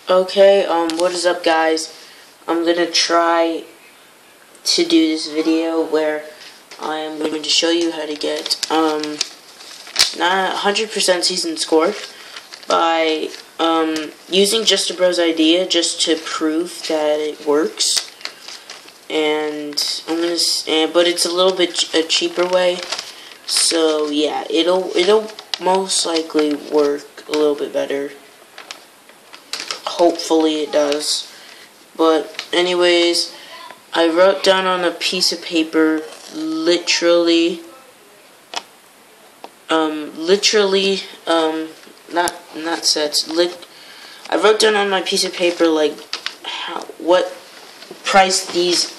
Okay, what is up, guys? I'm gonna try to do this video where I am going to show you how to get, not 100% season score by, using Justabro's idea just to prove that it works. And but it's a little bit a cheaper way. So yeah, it'll most likely work a little bit better. Hopefully it does. But anyways, I wrote down on a piece of paper literally not sets. I wrote down on my piece of paper like what price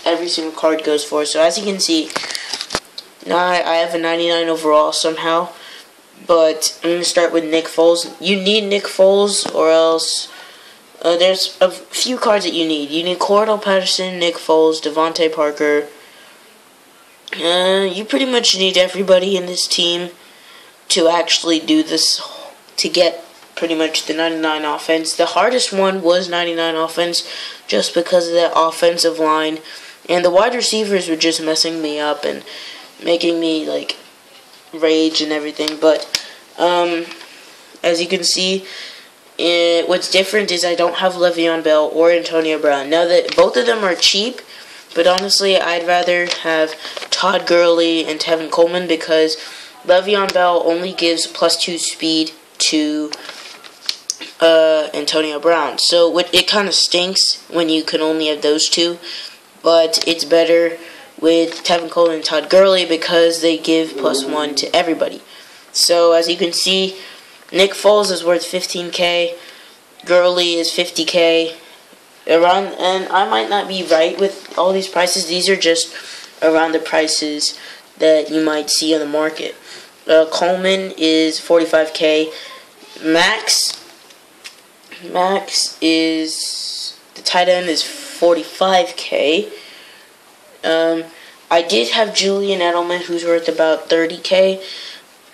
every single card goes for. So as you can see, now I have a 99 overall somehow. But I'm gonna start with Nick Foles. You need Nick Foles, or else there's a few cards that you need. You need Cordell Patterson, Nick Foles, Devontae Parker. You pretty much need everybody in this team to actually do this, to get pretty much the 99 offense. The hardest one was 99 offense, just because of that offensive line. And the wide receivers were just messing me up and making me, like, rage and everything. But, as you can see, what's different is I don't have Le'Veon Bell or Antonio Brown. Now that both of them are cheap, but honestly, I'd rather have Todd Gurley and Tevin Coleman, because Le'Veon Bell only gives +2 speed to Antonio Brown. So it kind of stinks when you can only have those two, but it's better with Tevin Coleman and Todd Gurley because they give +1 to everybody. So as you can see, Nick Foles is worth 15K, Gurley is 50K, and I might not be right with all these prices. These are just around the prices that you might see on the market. Coleman is 45K. Max is, the tight end is 45K. I did have Julian Edelman, who's worth about 30K.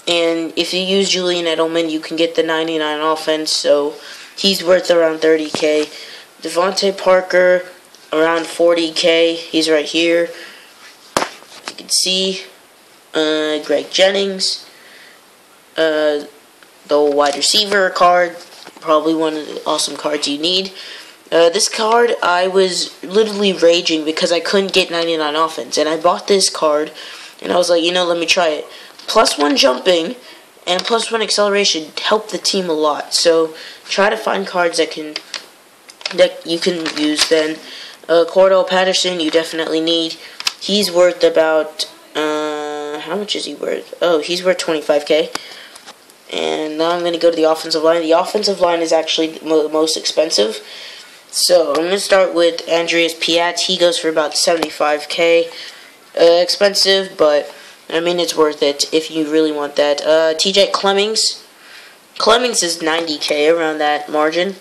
And if you use Julian Edelman, you can get the 99 offense, so he's worth around 30K. Devontae Parker, around 40K. He's right here. You can see Greg Jennings, the wide receiver card, probably one of the awesome cards you need. This card, I was literally raging because I couldn't get 99 offense, and I bought this card, and I was like, let me try it. +1 jumping and +1 acceleration help the team a lot. So try to find cards that you can use. Then Cordell Patterson, you definitely need. He's worth about how much is he worth? Oh, he's worth 25K. And now I'm going to go to the offensive line. The offensive line is actually the most expensive. So I'm going to start with Andreas Piat. He goes for about 75K. Expensive, but I mean, it's worth it if you really want that. TJ Clemmings. Clemmings is 90K, around that margin.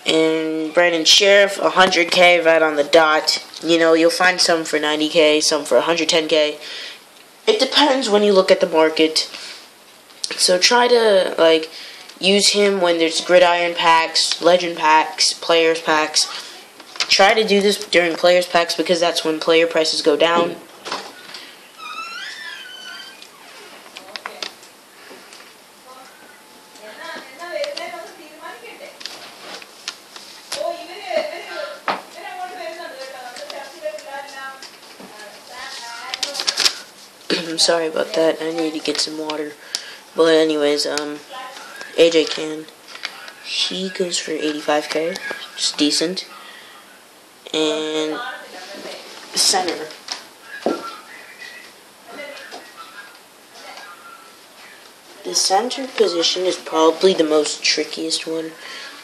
And Brandon Sheriff, 100K, right on the dot. You'll find some for 90K, some for 110K. It depends when you look at the market. So try to, use him when there's gridiron packs, legend packs, players packs. Try to do this during players packs because that's when player prices go down. I'm sorry about that. I need to get some water. But anyways, AJ Can, he goes for 85K, just decent. And center. The center position is probably the most trickiest one,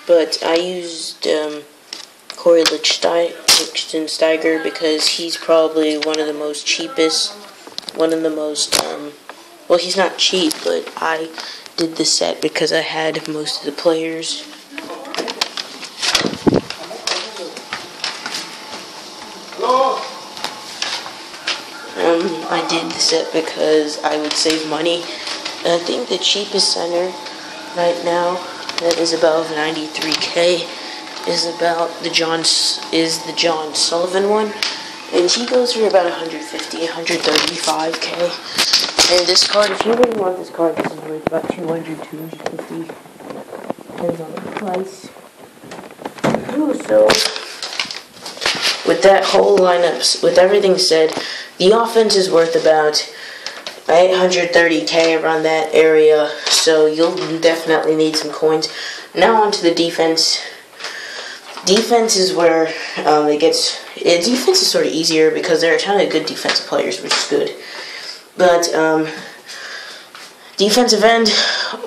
but I used Corey Lichtensteiger because he's probably one of the most cheapest. One of the most, well, he's not cheap, but I did the set because I had most of the players. I did the set because I would save money. I think the cheapest center right now that is above 93K is the John Sullivan one, and he goes for about 150, 135k. And this card, if you really want this card, this is worth about 200, 250. Depends on the price. Ooh, so with that whole lineup, with everything said, the offense is worth about 830k, around that area, so you'll definitely need some coins. Now on to the defense. Defense is where defense is sort of easier because there are a ton of good defensive players, which is good. But defensive end,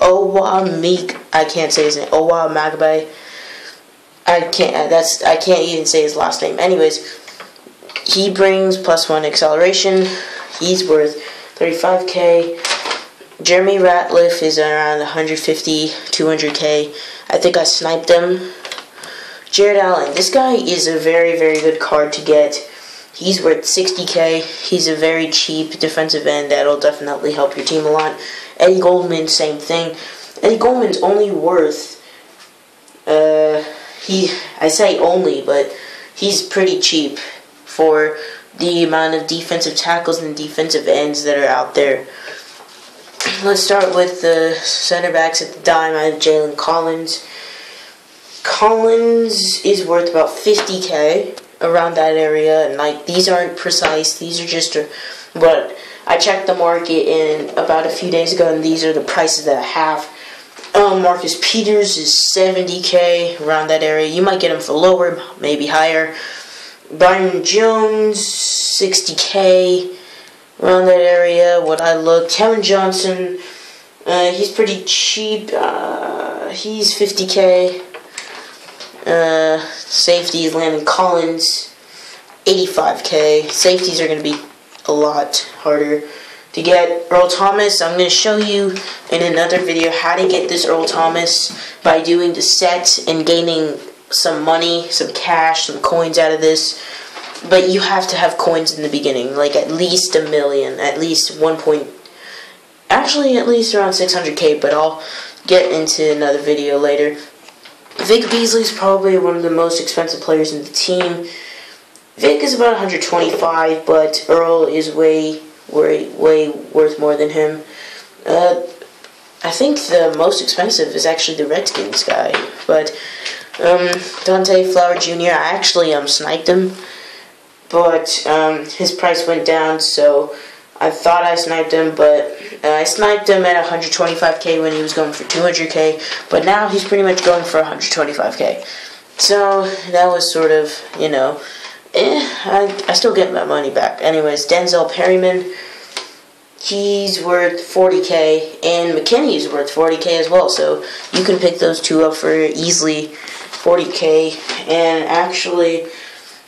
I can't say his name. Owa Magabe. I can't even say his last name. Anyways, he brings +1 acceleration. He's worth 35k. Jeremy Ratliff is around 150, 200k. I think I sniped him. Jared Allen. This guy is a very, very good card to get. He's worth 60k. He's a very cheap defensive end that'll definitely help your team a lot. Eddie Goldman, same thing. Eddie Goldman's only worth, I say only, but he's pretty cheap for the amount of defensive tackles and defensive ends that are out there. Let's start with the center backs at the dime. I have Jalen Collins. Collins is worth about 50k, around that area, and like, these aren't precise, these are just but I checked the market in about a few days ago, and these are the prices that I have. Marcus Peters is 70k, around that area. You might get him for lower, maybe higher. Byron Jones, 60k, around that area. What I looked, Kevin Johnson, he's pretty cheap. He's 50k. Safety, Landon Collins, 85k. Safeties are going to be a lot harder to get. Earl Thomas, I'm going to show you in another video how to get this Earl Thomas by doing the set and gaining some money, some cash, some coins out of this. But you have to have coins in the beginning, like at least $1 million, at least at least around 600k, but I'll get into another video later. Vic Beasley's probably one of the most expensive players in the team. Vic is about 125, but Earl is way worth more than him. I think the most expensive is actually the Redskins guy, but Dante Flower Jr., I actually sniped him, but his price went down, so I thought I sniped him, but I sniped him at 125k when he was going for 200k, but now he's pretty much going for 125k. So that was sort of, I still get my money back. Anyways, Denzel Perryman, he's worth 40k, and McKinney's worth 40k as well, so you can pick those two up for easily 40k, and actually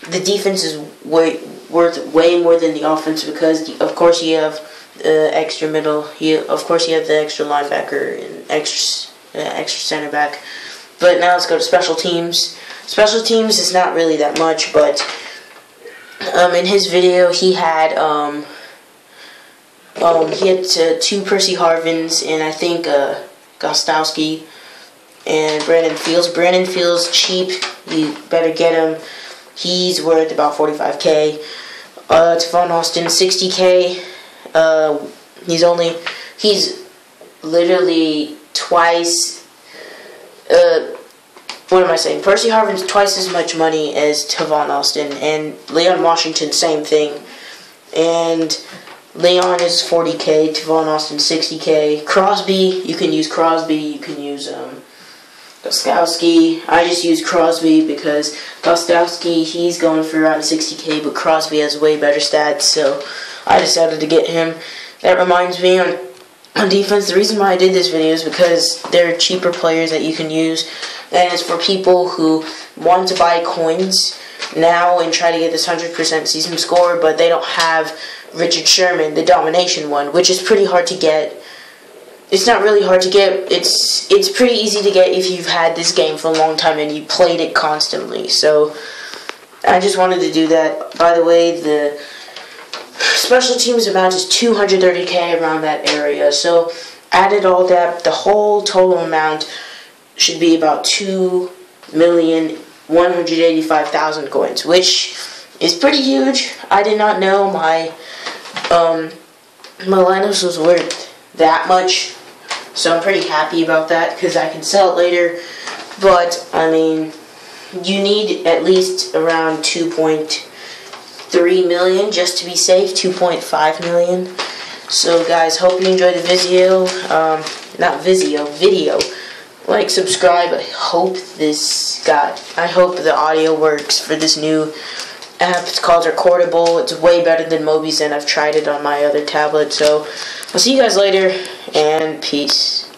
the defense is worth way more than the offense because, of course, you have extra middle. Of course, you have the extra linebacker and extra center back. But now let's go to special teams. Special teams is not really that much, but in his video he had 2 Percy Harvins and I think Gostowski and Brandon Fields. Brandon Fields cheap. You better get him. He's worth about 45k. Tavon Austin, 60k. He's literally twice, what am I saying? Percy Harvin's twice as much money as Tavon Austin, and Leon Washington, same thing. And Leon is 40k, Tavon Austin 60k. Crosby, you can use Crosby, you can use Gostowski. I just use Crosby because Gostowski, he's going for around 60k, but Crosby has way better stats, so I decided to get him. That reminds me, on defense, the reason why I did this video is because there are cheaper players that you can use, and it's for people who want to buy coins now and try to get this 100% season score, but they don't have Richard Sherman, the domination one, which is pretty hard to get. It's not really hard to get. It's pretty easy to get if you've had this game for a long time and you played it constantly. So I just wanted to do that. By the way, the special teams amount is 230k, around that area. So added all that, the whole total amount should be about 2 million 185,000 coins, which is pretty huge. I did not know my Linus was worth that much, so I'm pretty happy about that because I can sell it later. But I mean, you need at least around 2.3 million just to be safe. 2.5 million. So guys, hope you enjoyed the video. Video. Like, subscribe. I hope I hope the audio works for this new app. It's called Recordable. It's way better than Mobizen. I've tried it on my other tablet. So I'll see you guys later, and peace.